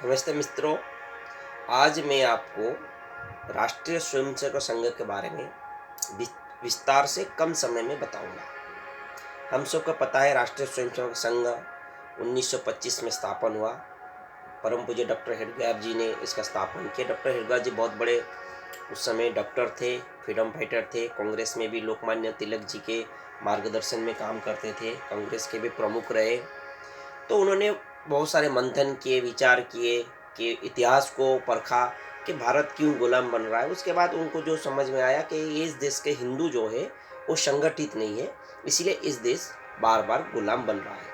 नमस्ते मित्रों। आज मैं आपको राष्ट्रीय स्वयंसेवक संघ के बारे में विस्तार से कम समय में बताऊंगा। हम सबको पता है राष्ट्रीय स्वयंसेवक संघ 1925 में स्थापन हुआ। परम पूज्य डॉक्टर हेडगेवार जी ने इसका स्थापन किया। डॉक्टर हेडगेवार जी बहुत बड़े उस समय डॉक्टर थे, फ्रीडम फाइटर थे। कांग्रेस में भी लोकमान्य तिलक जी के मार्गदर्शन में काम करते थे, कांग्रेस के भी प्रमुख रहे। तो उन्होंने बहुत सारे मंथन किए, विचार किए कि इतिहास को परखा कि भारत क्यों गुलाम बन रहा है। उसके बाद उनको जो समझ में आया कि ये इस देश के हिंदू जो है वो संगठित नहीं है, इसीलिए इस देश बार बार गुलाम बन रहा है।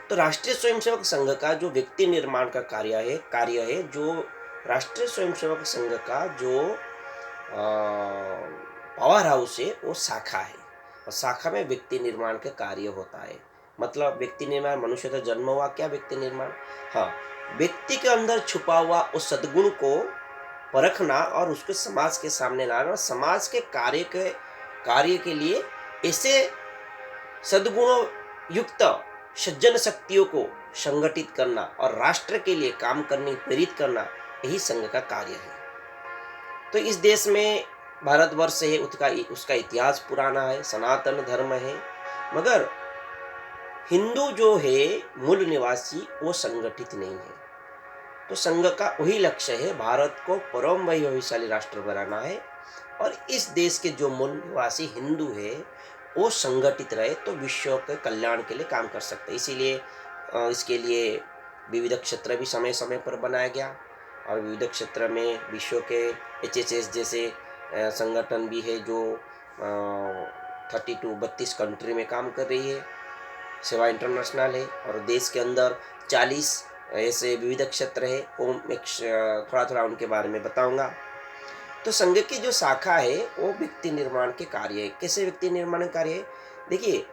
तो राष्ट्रीय स्वयंसेवक संघ का जो व्यक्ति निर्माण का कार्य है जो राष्ट्रीय स्वयंसेवक संघ का जो पावर हाउस है वो शाखा है, और शाखा में व्यक्ति निर्माण का कार्य होता है। मतलब व्यक्ति निर्माण, मनुष्य तो जन्म हुआ, क्या व्यक्ति निर्माण? हाँ, व्यक्ति के अंदर छुपा हुआ उस सद्गुण को परखना और उसको समाज के सामने लाना, और समाज के कार्य के लिए ऐसे सद्गुणों युक्त सज्जन शक्तियों को संगठित करना और राष्ट्र के लिए काम करने प्रेरित करना, यही संघ का कार्य है। तो इस देश में भारतवर्ष है, उसका इतिहास पुराना है, सनातन धर्म है, मगर हिंदू जो है मूल निवासी वो संगठित नहीं है। तो संघ का वही लक्ष्य है, भारत को परम वैभवशाली राष्ट्र बनाना है, और इस देश के जो मूल निवासी हिंदू है वो संगठित रहे तो विश्व के कल्याण के लिए काम कर सकते हैं। इसीलिए इसके लिए विविध क्षेत्र भी समय समय पर बनाया गया, और विविध क्षेत्र में विश्व के HHS जैसे संगठन भी है जो 32 कंट्री में काम कर रही है। सेवा इंटरनेशनल है, और देश के अंदर 40 ऐसे विविध क्षेत्र है। वो मैं थोड़ा थोड़ा उनके बारे में बताऊंगा। तो संघ की जो शाखा है वो व्यक्ति निर्माण के कार्य है। कैसे व्यक्ति निर्माण कार्य है? देखिए,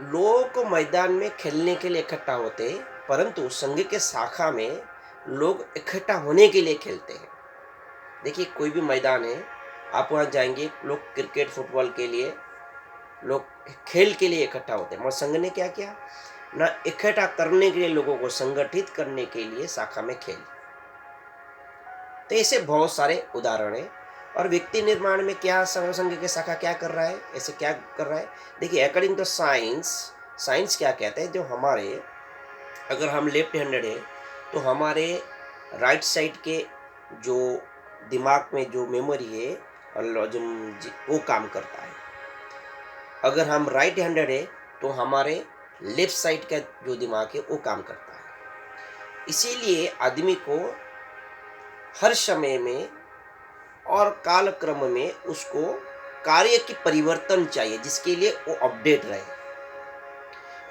लोग मैदान में खेलने के लिए इकट्ठा होते हैं, परंतु संघ के शाखा में लोग इकट्ठा होने के लिए खेलते हैं। देखिए, कोई भी मैदान है, आप वहाँ जाएंगे, लोग क्रिकेट फुटबॉल के लिए, लोग खेल के लिए इकट्ठा होते हैं, मगर संघ ने क्या किया ना, इकट्ठा करने के लिए, लोगों को संगठित करने के लिए शाखा में खेल। तो ऐसे बहुत सारे उदाहरण हैं। और व्यक्ति निर्माण में क्या संघ की शाखा क्या कर रहा है, ऐसे क्या कर रहा है? देखिए, अकॉर्डिंग टू साइंस, साइंस क्या कहते हैं, जो हमारे, अगर हम लेफ्ट हैंडेड है तो हमारे राइट साइड के जो दिमाग में जो मेमोरी है और जो वो काम करता है। अगर हम राइट हैंडेड है तो हमारे लेफ्ट साइड का जो दिमाग है वो काम करता है। इसीलिए आदमी को हर समय में और कालक्रम में उसको कार्य की परिवर्तन चाहिए, जिसके लिए वो अपडेट रहे।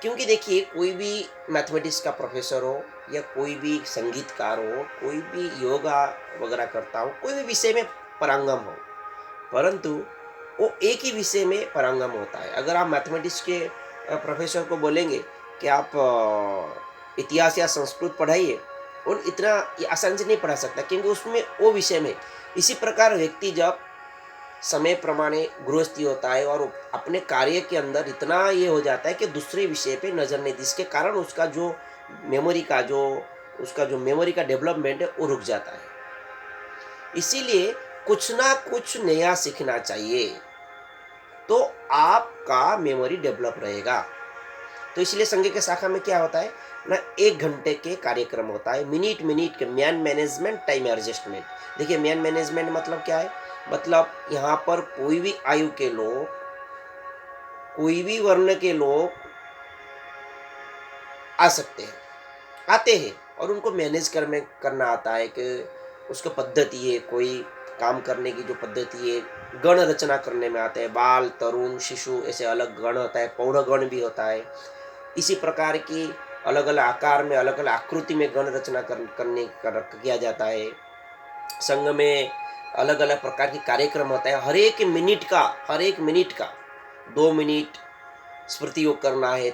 क्योंकि देखिए, कोई भी मैथमेटिक्स का प्रोफेसर हो या कोई भी संगीतकार हो, कोई भी योगा वगैरह करता हो, कोई भी विषय में पारंगम हो, परंतु वो एक ही विषय में पारंगम होता है। अगर आप मैथमेटिक्स के प्रोफेसर को बोलेंगे कि आप इतिहास या संस्कृत पढ़ाइए, और इतना ये आसानी से नहीं पढ़ा सकता, क्योंकि उसमें वो विषय में। इसी प्रकार व्यक्ति जब समय प्रमाणे गृहस्थी होता है और अपने कार्य के अंदर इतना ये हो जाता है कि दूसरे विषय पे नजर नहीं, जिसके कारण उसका जो मेमोरी का डेवलपमेंट है वो रुक जाता है। इसीलिए कुछ ना कुछ नया सीखना चाहिए, तो आपका मेमोरी डेवलप रहेगा। तो इसलिए संघ के शाखा में क्या होता है ना, 1 घंटे के कार्यक्रम होता है, मिनट मिनट के मैन मैनेजमेंट, टाइम एडजस्टमेंट। देखिए, मैन मैनेजमेंट मतलब क्या है? मतलब यहाँ पर कोई भी आयु के लोग, कोई भी वर्ण के लोग आ सकते हैं, आते हैं, और उनको मैनेज करना आता है कि उसको पद्धति है, कोई काम करने की जो पद्धति है, गण रचना करने में आते हैं। बाल, तरुण, शिशु, ऐसे अलग गण होता है, पौढ़ गण भी होता है। इसी प्रकार की अलग अलग आकार में, अलग अलग आकृति में गण रचना किया जाता है। संघ में अलग अलग प्रकार के कार्यक्रम होता है। हर एक मिनट का 2 मिनट स्मृति योग करना है,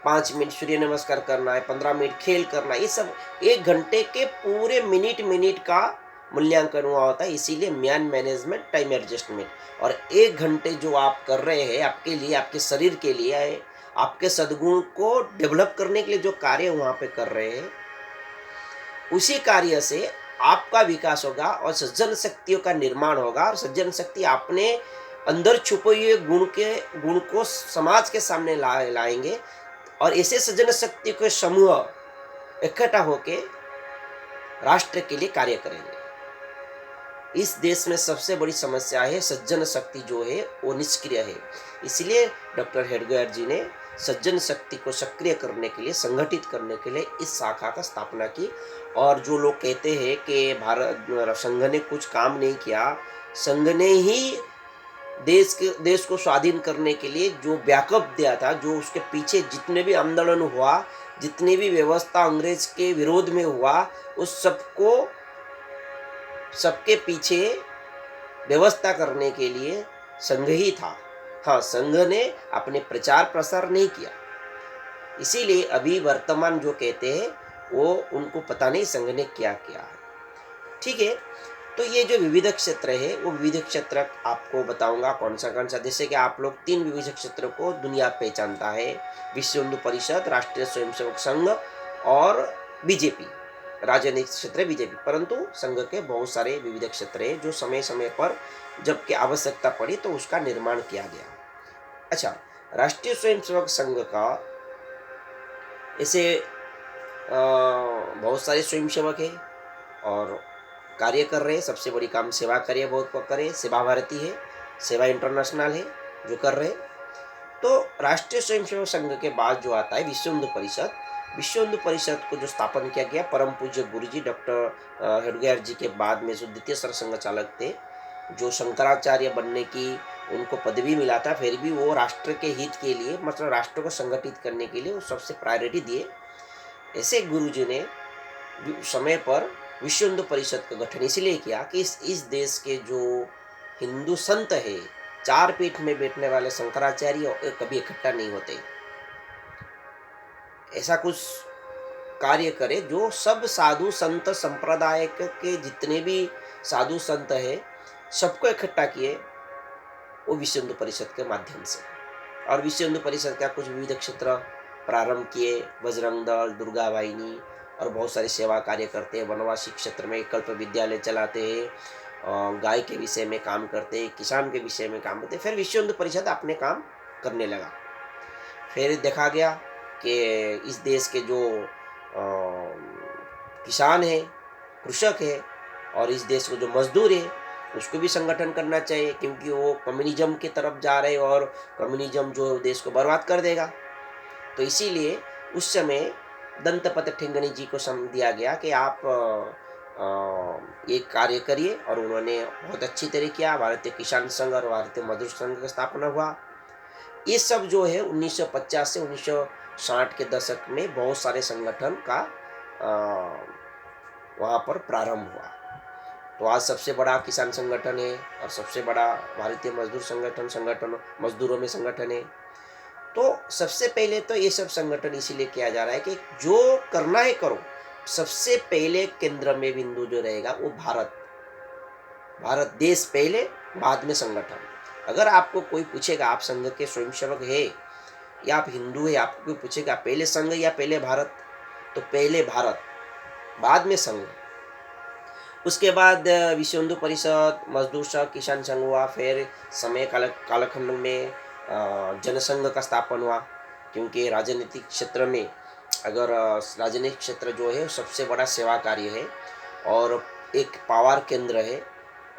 5 मिनट सूर्य नमस्कार करना है, 15 मिनट खेल करना है, ये सब 1 घंटे के पूरे मिनट मिनट का मूल्यांकन हुआ होता है। इसीलिए मैन मैनेजमेंट, टाइम एडजस्टमेंट। और 1 घंटे जो आप कर रहे हैं आपके लिए, आपके शरीर के लिए, आपके सद्गुण को डेवलप करने के लिए जो कार्य वहाँ पे कर रहे हैं, उसी कार्य से आपका विकास होगा और सज्जन शक्तियों का निर्माण होगा, और सज्जन शक्ति अपने अंदर छुपे हुए गुण को समाज के सामने लाएंगे, और ऐसे सज्जन शक्ति के समूह इकट्ठा होके राष्ट्र के लिए कार्य करेंगे। इस देश में सबसे बड़ी समस्या है सज्जन शक्ति जो है वो निष्क्रिय है। इसलिए डॉक्टर हेडगेवार जी ने सज्जन शक्ति को सक्रिय करने के लिए, संगठित करने के लिए इस शाखा का स्थापना की। और जो लोग कहते हैं कि भारत संघ ने कुछ काम नहीं किया, संघ ने ही देश को स्वाधीन करने के लिए जो बैकअप दिया था, जो उसके पीछे जितने भी आंदोलन हुआ, जितनी भी व्यवस्था अंग्रेज के विरोध में हुआ, उस सबके पीछे व्यवस्था करने के लिए संघ ही था। हाँ, संघ ने अपने प्रचार प्रसार नहीं किया। इसीलिए अभी वर्तमान जो कहते हैं वो उनको पता नहीं संघ ने क्या किया है। ठीक है, तो ये जो विविध क्षेत्र है वो विविध क्षेत्र आपको बताऊंगा कौन सा, जैसे कि आप लोग 3 विविध क्षेत्रों को दुनिया पहचानता है: विश्व हिंदू परिषद, राष्ट्रीय स्वयंसेवक संघ और बीजेपी, राजनीतिक क्षेत्र बीजेपी। परंतु संघ के बहुत सारे विविध क्षेत्र है जो समय समय पर जबकि आवश्यकता पड़ी तो उसका निर्माण किया गया। अच्छा, राष्ट्रीय स्वयंसेवक संघ का ऐसे बहुत सारे स्वयंसेवक है और कार्य कर रहे हैं। सबसे बड़ी काम सेवा कार्य बहुत कर रहे हैं। सेवा भारती है, सेवा इंटरनेशनल है जो कर रहे हैं। तो राष्ट्रीय स्वयंसेवक संघ के बाद जो आता है विश्व हिंदू परिषद। विश्व हिंदू परिषद को जो स्थापन किया गया परम पूज्य गुरुजी डॉक्टर हेडगेवार जी के बाद में जो द्वितीय सरसंघ चालक थे, जो शंकराचार्य बनने की उनको पदवी मिला था, फिर भी वो राष्ट्र के हित के लिए, मतलब राष्ट्र को संगठित करने के लिए वो सबसे प्रायोरिटी दिए। ऐसे गुरुजी ने समय पर विश्व हिंदू परिषद का गठन इसलिए किया कि इस देश के जो हिंदू संत है, 4 पीठ में बैठने वाले शंकराचार्य कभी इकट्ठा नहीं होते। ऐसा कुछ कार्य करे जो सब साधु संत संप्रदाय के जितने भी साधु संत है सबको इकट्ठा किए, वो विश्व हिंदू परिषद के माध्यम से। और विश्व हिंदू परिषद का कुछ विविध क्षेत्र प्रारंभ किए, बजरंग दल, दुर्गा वाहिनी, और बहुत सारे सेवा कार्य करते हैं। वनवासी क्षेत्र में कल्प विद्यालय चलाते हैं, गाय के विषय में काम करते हैं, किसान के विषय में काम करते हैं। फिर विश्व हिंदू परिषद अपने काम करने लगा। फिर देखा गया कि इस देश के जो किसान है, कृषक है, और इस देश को जो मजदूर है उसको भी संगठन करना चाहिए, क्योंकि वो कम्युनिज्म की तरफ जा रहे हैं और कम्युनिज्म जो देश को बर्बाद कर देगा। तो इसीलिए उस समय दंतपत ठेंगनी जी को सम दिया गया कि आप ये कार्य करिए, और उन्होंने बहुत अच्छी तरह किया। भारतीय किसान संघ और भारतीय मजदूर संघ की स्थापना हुआ। ये सब जो है 1950 से 1960 के दशक में बहुत सारे संगठन का वहाँ पर प्रारंभ हुआ। तो आज सबसे बड़ा किसान संगठन है और सबसे बड़ा भारतीय मजदूर संगठन मजदूरों में संगठन है। तो सबसे पहले तो ये सब संगठन इसीलिए किया जा रहा है कि जो करना है करो, सबसे पहले केंद्र में बिंदु जो रहेगा वो भारत देश पहले, बाद में संगठन। अगर आपको कोई पूछेगा आप संघ के स्वयंसेवक है या आप हिंदू है, आपको कोई पूछेगा पहले संघ या पहले भारत, तो पहले भारत, बाद में संघ। उसके बाद विश्व हिंदू परिषद, मजदूर संघ, किसान संघ हुआ। फिर समय कालखंड में जनसंघ का स्थापन हुआ, क्योंकि राजनीतिक क्षेत्र में अगर राजनीतिक क्षेत्र जो है सबसे बड़ा सेवा कार्य है और एक पावर केंद्र है।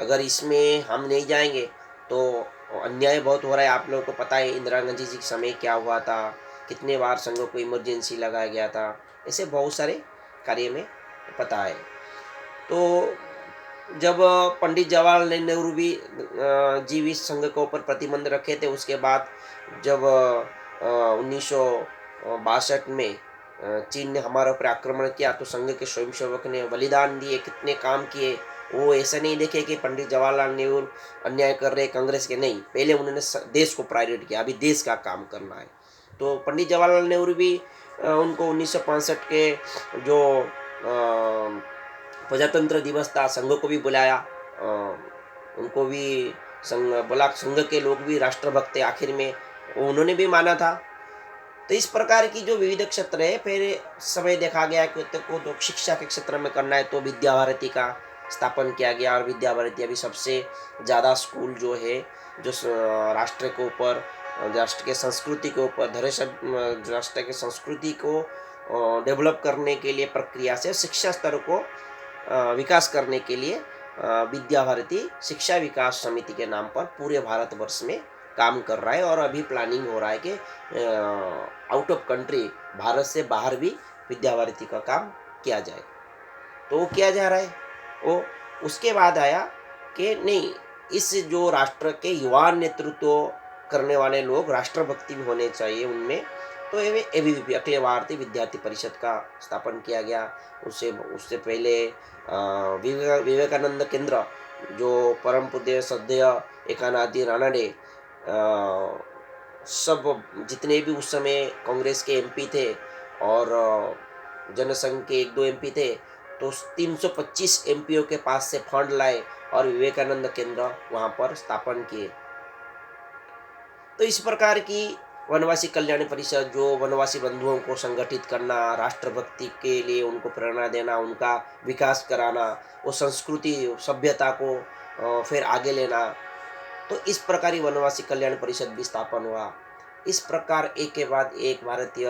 अगर इसमें हम नहीं जाएंगे तो अन्याय बहुत हो रहा है। आप लोगों को पता है इंदिरा गांधी जी के समय क्या हुआ था, कितने बार संघ को इमरजेंसी लगाया गया था, ऐसे बहुत सारे कार्य में पता है। तो जब पंडित जवाहरलाल नेहरू भी इस संघ के ऊपर प्रतिबंध रखे थे, उसके बाद जब 1962 में चीन ने हमारे ऊपर आक्रमण किया तो संघ के स्वयंसेवक ने बलिदान दिए, कितने काम किए। वो ऐसा नहीं देखे कि पंडित जवाहरलाल नेहरू अन्याय कर रहे कांग्रेस के, नहीं, पहले उन्होंने देश को प्रायोरिटी किया, अभी देश का काम करना है। तो पंडित जवाहरलाल नेहरू भी उनको 1965 के जो प्रजातंत्र दिवस था, संघ को भी बुलाया, उनको भी संघ बोला, संघ के लोग भी राष्ट्रभक्त थे आखिर में, उन्होंने भी माना था। तो इस प्रकार की जो विविध क्षेत्र है, फिर समय देखा गया कि को जो शिक्षा के क्षेत्र में करना है तो विद्या भारती का स्थापन किया गया, और विद्या भारती अभी सबसे ज़्यादा स्कूल जो है, जो राष्ट्र के ऊपर, राष्ट्र के संस्कृति के ऊपर, राष्ट्र के संस्कृति को डेवलप करने के लिए प्रक्रिया से शिक्षा स्तर को विकास करने के लिए विद्या भारती शिक्षा विकास समिति के नाम पर पूरे भारतवर्ष में काम कर रहा है, और अभी प्लानिंग हो रहा है कि आउट ऑफ कंट्री, भारत से बाहर भी विद्या भारती का काम किया जाए। तो वो किया जा रहा है। वो उसके बाद आया कि नहीं, इस जो राष्ट्र के युवा नेतृत्व करने वाले लोग राष्ट्रभक्ति भी होने चाहिए उनमें, तो ये एबीवीपी अखिल भारतीय विद्यार्थी परिषद का स्थापन किया गया। उससे उससे पहले विवेकानंद केंद्र, जो परम पूज्य श्रद्धेय एकानाथजी रानडे, सब जितने भी उस समय कांग्रेस के एमपी थे और जनसंघ के 1-2 एमपी थे, तो 325 एमपीओ के पास से फंड लाए और विवेकानंद केंद्र वहाँ पर स्थापन किए। तो इस प्रकार की वनवासी कल्याण परिषद, जो वनवासी बंधुओं को संगठित करना, राष्ट्रभक्ति के लिए उनको प्रेरणा देना, उनका विकास कराना, वो संस्कृति सभ्यता को फिर आगे लेना, तो इस प्रकार ही वनवासी कल्याण परिषद भी स्थापन हुआ। इस प्रकार एक के बाद एक भारतीय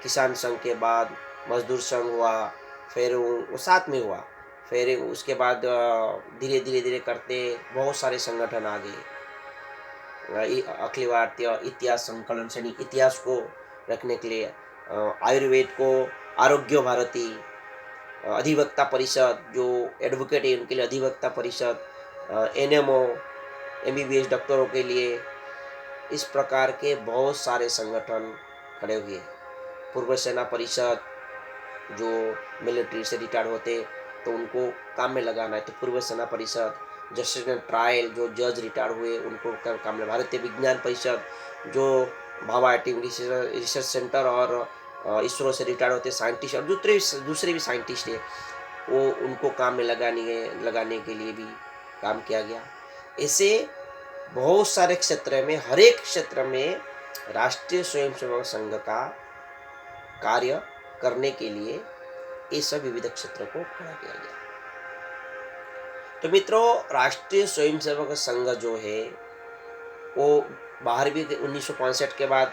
किसान संघ के बाद मजदूर संघ हुआ, फिर वो साथ में हुआ, फिर उसके बाद धीरे धीरे धीरे करते बहुत सारे संगठन आ गए। अखिल भारतीय इतिहास संकलन श्रेणी, इतिहास को रखने के लिए आयुर्वेद को आरोग्य भारती, अधिवक्ता परिषद जो एडवोकेट है उनके लिए अधिवक्ता परिषद, एनएमओ एमबीबीएस डॉक्टरों के लिए, इस प्रकार के बहुत सारे संगठन खड़े हुए। पूर्व सेना परिषद, जो मिलिट्री से रिटायर्ड होते तो उनको काम में लगाना है तो पूर्व सेना परिषद, जस्टिस एंड ट्रायल, जो जज रिटायर्ड हुए उनको काम में, भारतीय विज्ञान परिषद, जो भाभा एटॉमिक रिसर्च सेंटर और इसरो से रिटायर्ड होते साइंटिस्ट और दूसरे भी साइंटिस्ट हैं, वो उनको काम में लगाने के लिए भी काम किया गया। ऐसे बहुत सारे क्षेत्र में, हर एक क्षेत्र में राष्ट्रीय स्वयंसेवक संघ का कार्य करने के लिए ये सब विविध क्षेत्रों को खड़ा किया गया। तो मित्रों, राष्ट्रीय स्वयंसेवक संघ जो है वो बाहर भी 1965 के बाद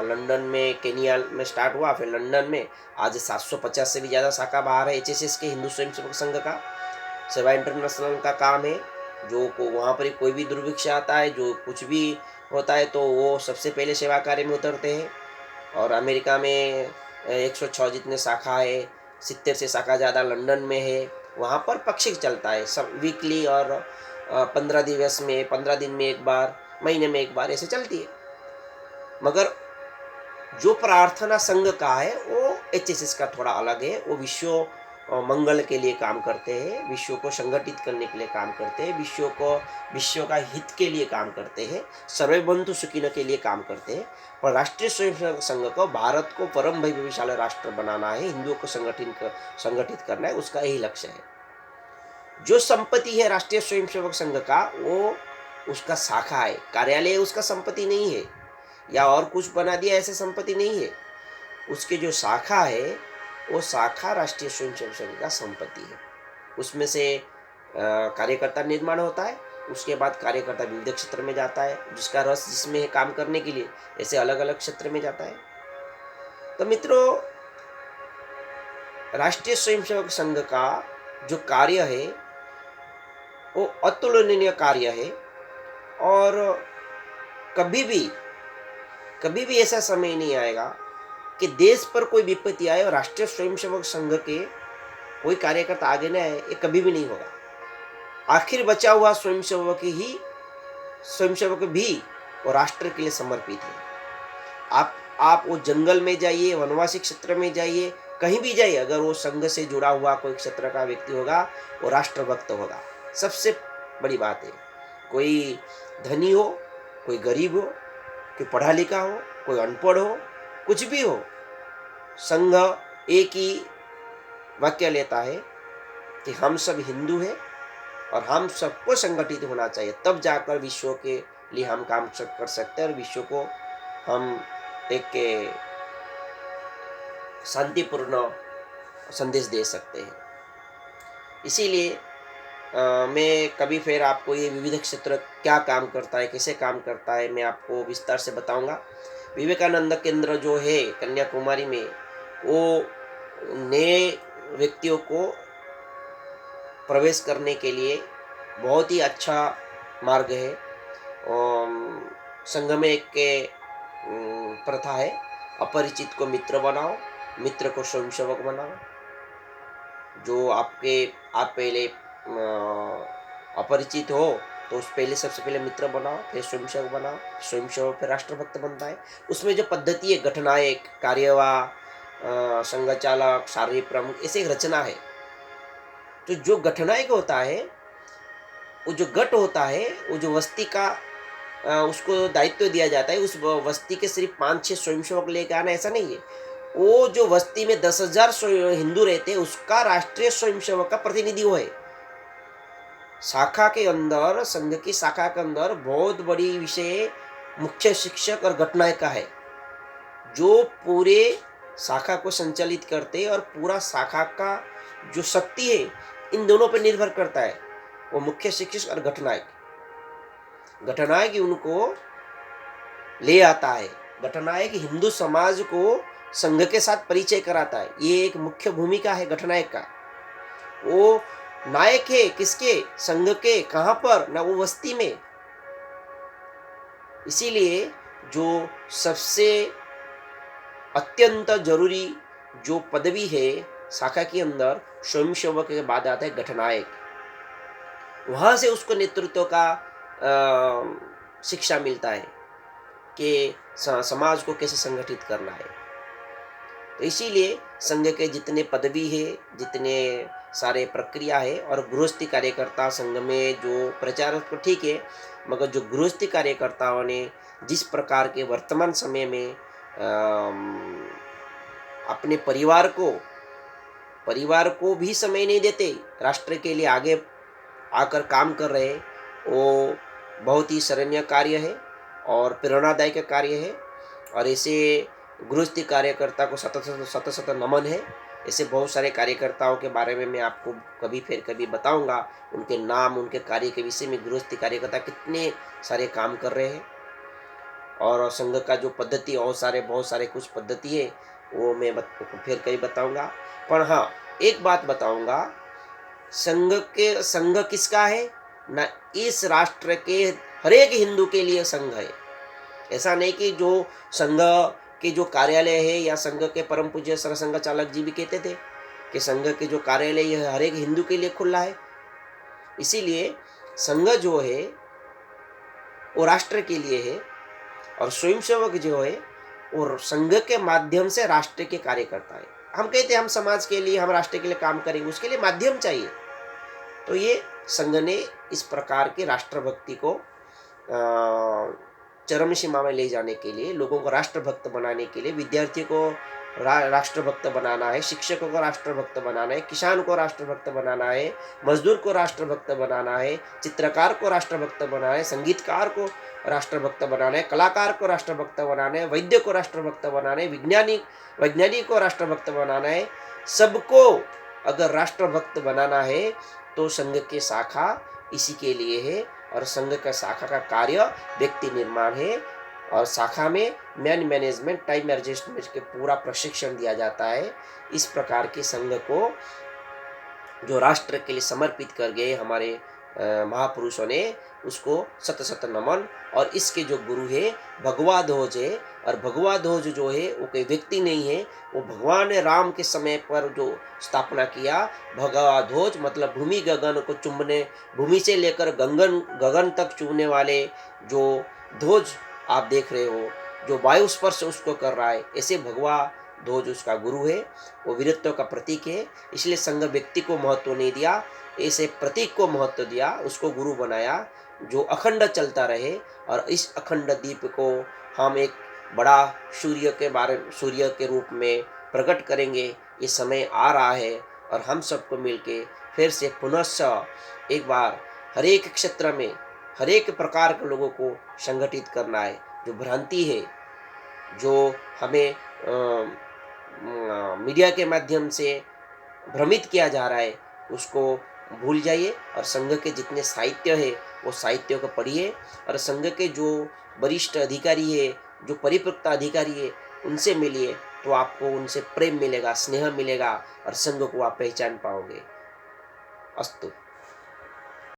लंदन में, केनिया में स्टार्ट हुआ, फिर लंदन में आज 750 से भी ज़्यादा शाखा बाहर है एचएसएस के हिंदू स्वयंसेवक संघ का। सेवा इंटरनेशनल का काम है, जो को वहाँ पर कोई भी दुर्भिक्ष आता है, जो कुछ भी होता है तो वो सबसे पहले सेवा कार्य में उतरते हैं। और अमेरिका में 106 जितने शाखा है, 70 से शाखा ज़्यादा लंदन में है, वहाँ पर पक्षिक चलता है सब वीकली, और 15 दिवस में, 15 दिन में एक बार, महीने में एक बार ऐसे चलती है। मगर जो प्रार्थना संघ का है वो एचएसएस का थोड़ा अलग है। वो विश्व मंगल के लिए काम करते हैं, विश्व को संगठित करने के लिए काम करते हैं, विश्व का हित के लिए काम करते हैं, सर्वबंधु सुखिन के लिए काम करते हैं। और राष्ट्रीय स्वयंसेवक संघ को भारत को परम वैभवशाली राष्ट्र बनाना है, हिंदुओं को संगठित करना है, उसका यही लक्ष्य है। जो संपत्ति है राष्ट्रीय स्वयंसेवक संघ का, वो उसका शाखा है, कार्यालय उसका संपत्ति नहीं है, या और कुछ बना दिया ऐसे संपत्ति नहीं है। उसके जो शाखा है वो शाखा राष्ट्रीय स्वयंसेवक संघ का संपत्ति है। उसमें से कार्यकर्ता निर्माण होता है, उसके बाद कार्यकर्ता विविध क्षेत्र में जाता है, जिसका रस जिसमें है काम करने के लिए, ऐसे अलग अलग क्षेत्र में जाता है। तो मित्रों, राष्ट्रीय स्वयंसेवक संघ का जो कार्य है वो अतुलनीय कार्य है, और कभी भी ऐसा समय नहीं आएगा कि देश पर कोई विपत्ति आए और राष्ट्रीय स्वयंसेवक संघ के कोई कार्यकर्ता आगे न आए, ये कभी भी नहीं होगा। आखिर बचा हुआ स्वयंसेवक भी वो राष्ट्र के लिए समर्पित है। आप वो जंगल में जाइए, वनवासी क्षेत्र में जाइए, कहीं भी जाइए, अगर वो संघ से जुड़ा हुआ कोई क्षेत्र का व्यक्ति होगा वो राष्ट्रभक्त होगा। सबसे बड़ी बात है, कोई धनी हो, कोई गरीब हो, कोई पढ़ा लिखा हो, कोई अनपढ़ हो, कुछ भी हो, संघ एक ही वाक्य लेता है कि हम सब हिंदू हैं और हम सबको संगठित होना चाहिए, तब जाकर विश्व के लिए हम काम कर सकते हैं और विश्व को हम एक शांतिपूर्ण संदेश दे सकते हैं। इसीलिए मैं कभी फिर आपको ये विविध क्षेत्र क्या काम करता है, कैसे काम करता है, मैं आपको विस्तार से बताऊंगा। विवेकानंद केंद्र जो है कन्याकुमारी में, वो नए व्यक्तियों को प्रवेश करने के लिए बहुत ही अच्छा मार्ग है। संघ में एक प्रथा है, अपरिचित को मित्र बनाओ, मित्र को स्वयंसेवक बनाओ। जो आप पहले अपरिचित हो तो उस पहले सबसे पहले मित्र बनाओ, फिर स्वयंसेवक बनाओ, स्वयंसेवक फिर राष्ट्रभक्त बनता है। उसमें जो पद्धति है, घटनायक, कार्यवाह, संघ चालक, शारीरिक प्रमुख, ऐसे एक रचना है। तो जो घटनायक होता है, वो जो गट होता है, वो जो वस्ती का उसको दायित्व दिया जाता है, उस वस्ती के सिर्फ 5-6 स्वयंसेवक लेके आना ऐसा नहीं है। वो जो वस्ती में 10,000 हिंदू रहते हैं, उसका राष्ट्रीय स्वयंसेवक का प्रतिनिधि वो है। शाखा के अंदर, संघ की शाखा के अंदर बहुत बड़ी विषय मुख्य शिक्षक और घटनायक का है, जो पूरे शाखा को संचालित करते हैं। और पूरा शाखा का जो शक्ति है, इन दोनों पर निर्भर करता है, वो मुख्य शिक्षक और घटनायक। घटनायक उनको ले आता है, घटनायक हिंदू समाज को संघ के साथ परिचय कराता है। ये एक मुख्य भूमिका है घटनायक का। वो नायक है किसके? संघ के। कहां पर? ना वो वस्ती में। इसीलिए जो सबसे अत्यंत जरूरी जो पदवी है शाखा के अंदर, स्वयंसेवक के बाद आता है घटनायक। वहां से उसको नेतृत्व का शिक्षा मिलता है कि समाज को कैसे संगठित करना है। तो इसीलिए संघ के जितने पदवी है, जितने सारे प्रक्रिया है, और गृहस्थी कार्यकर्ता संघ में जो प्रचारक तो ठीक है, मगर जो गृहस्थी कार्यकर्ताओं ने जिस प्रकार के वर्तमान समय में अपने परिवार को भी समय नहीं देते, राष्ट्र के लिए आगे आकर काम कर रहे हैं, वो बहुत ही सराहनीय कार्य है और प्रेरणादायक कार्य है। और ऐसे गृहस्थी कार्यकर्ता को सतत सतत नमन है। ऐसे बहुत सारे कार्यकर्ताओं के बारे में मैं आपको कभी फिर कभी बताऊंगा, उनके नाम, उनके कार्य के विषय में, गृहस्थी कार्यकर्ता कितने सारे काम कर रहे हैं। और संघ का जो पद्धति, और बहुत सारे कुछ पद्धति है, वो मैं फिर कभी बताऊंगा। पर हाँ, एक बात बताऊंगा, संघ किसका है ना, इस राष्ट्र के हर एक हिंदू के लिए संघ है। ऐसा नहीं कि जो संघ के जो कार्यालय है, या संघ के परम पूज्य सरसंघ चालक जी भी कहते थे कि संघ के जो कार्यालय है हर एक हिंदू के लिए खुला है। इसीलिए संघ जो है वो राष्ट्र के लिए है, और स्वयंसेवक जो है वो संघ के माध्यम से राष्ट्र के कार्य करता है। हम कहते हैं हम समाज के लिए, हम राष्ट्र के लिए काम करेंगे, उसके लिए माध्यम चाहिए। तो ये संघ ने इस प्रकार के राष्ट्रभक्ति को चरम सीमा में ले जाने के लिए, लोगों को राष्ट्रभक्त बनाने के लिए, विद्यार्थी को राष्ट्रभक्त बनाना है, शिक्षकों को राष्ट्रभक्त बनाना है, किसान को राष्ट्रभक्त बनाना है, मजदूर को राष्ट्रभक्त बनाना है, चित्रकार को राष्ट्रभक्त बनाना है, संगीतकार को राष्ट्रभक्त बनाना है, कलाकार को राष्ट्रभक्त बनाना है, वैद्य को राष्ट्रभक्त बनाना है, वैज्ञानिक को राष्ट्रभक्त बनाना है। सबको अगर राष्ट्रभक्त बनाना है तो संघ की शाखा इसी के लिए है। और संघ का शाखा का कार्य व्यक्ति निर्माण है, और शाखा में मैनेजमेंट, टाइम एडजस्टमेंट के पूरा प्रशिक्षण दिया जाता है। इस प्रकार के संघ को जो राष्ट्र के लिए समर्पित कर गए हमारे महापुरुषों ने, उसको सत सत नमन। और इसके जो गुरु है भगवा ध्वज है, और भगवा ध्वज जो है वो कोई व्यक्ति नहीं है, वो भगवान राम के समय पर जो स्थापना किया। भगवा ध्वज मतलब भूमि गगन को चुंबने, भूमि से लेकर गगन तक चूमने वाले जो ध्वज आप देख रहे हो, जो वायु स्पर्श उसको कर रहा है, ऐसे भगवा ध्वज उसका गुरु है। वो वीरत्व का प्रतीक है। इसलिए संघ व्यक्ति को महत्व नहीं दिया, ऐसे प्रतीक को महत्व दिया, उसको गुरु बनाया, जो अखंड चलता रहे। और इस अखंड दीप को हम एक बड़ा सूर्य के रूप में प्रकट करेंगे। ये समय आ रहा है, और हम सबको मिलके फिर से पुनः एक बार हर एक क्षेत्र में हर एक प्रकार के लोगों को संगठित करना है। जो भ्रांति है, जो हमें मीडिया के माध्यम से भ्रमित किया जा रहा है, उसको भूल जाइए और संघ के जितने साहित्य है वो साहित्य को पढ़िए और संघ के जो वरिष्ठ अधिकारी है, जो परिपक्वता अधिकारी है, उनसे मिलिए, तो आपको उनसे प्रेम मिलेगा, स्नेह मिलेगा और संघ को आप पहचान पाओगे। अस्तु।